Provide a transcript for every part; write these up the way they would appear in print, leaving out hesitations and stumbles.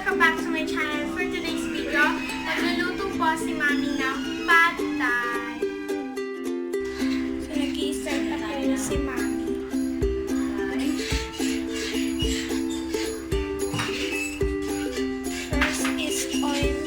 welcome back to my channel. For today's video, nagluluto po si Mami ng pad thai. So, nag-i-start up na si Mami. First is oil.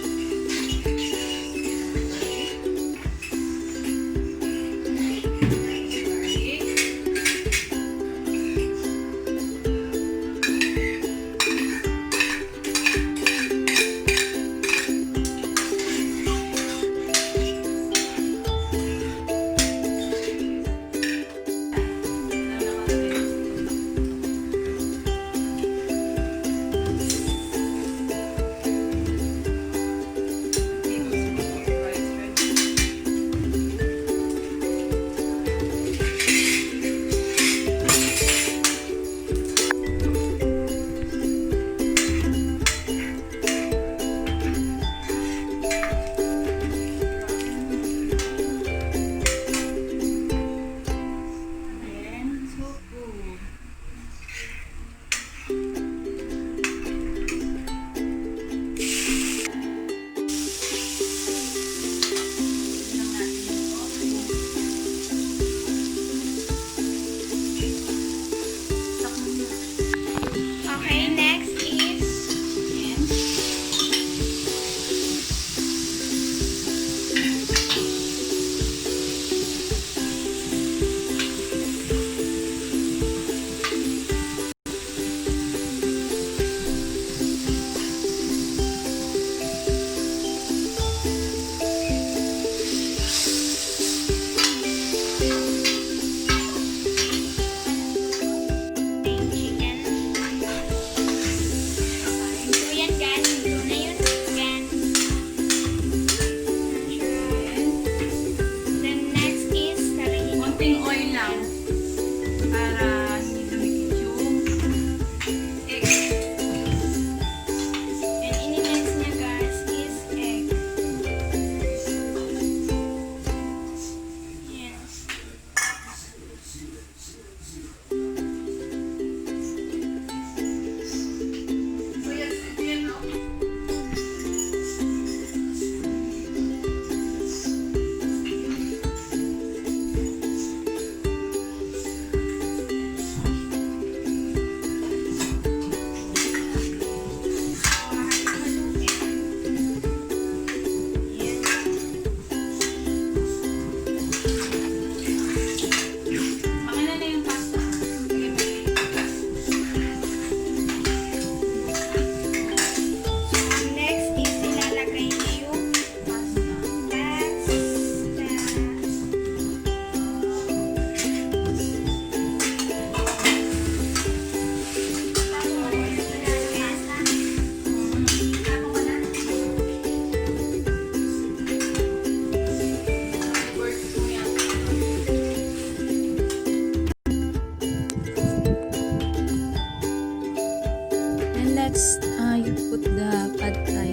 Next, you put the pad thai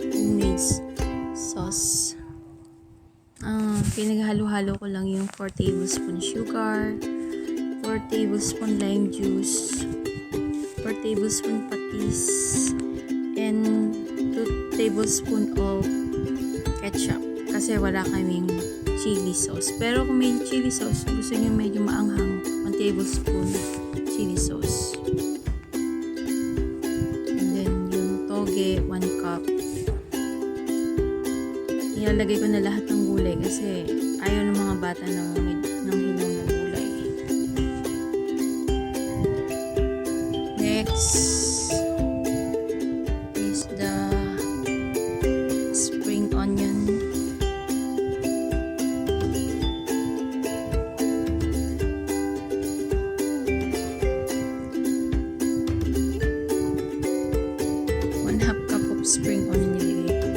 homemade sauce. Pinaghalo-halo ko lang yung 4 tablespoon sugar, 4 tablespoon lime juice, 4 tablespoon patis, and 2 tablespoon of ketchup. Kasi wala kaming chili sauce. Pero kung may chili sauce, gusto nyo medyo maanghang, 1 tablespoon chili sauce. 1 cup. Ilalagay ko na lahat ng gulay kasi ayaw ng mga bata ng hilaw na gulay. Next is the spring onion. Spring onion nilagay ko.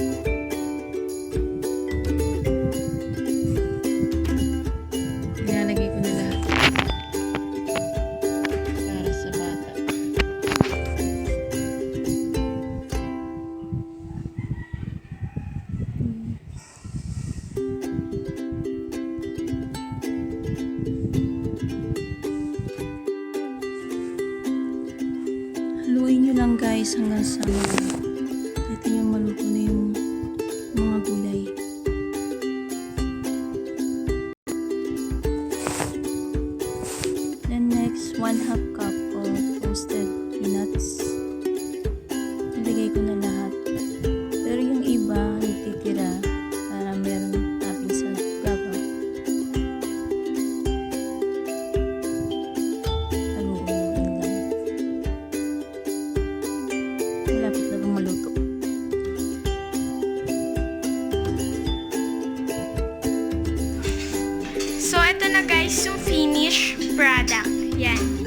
Nilalagay ko na lahat para sa bata. Haluin nyo lang guys hanggang sa na guys yung finished product. Yan.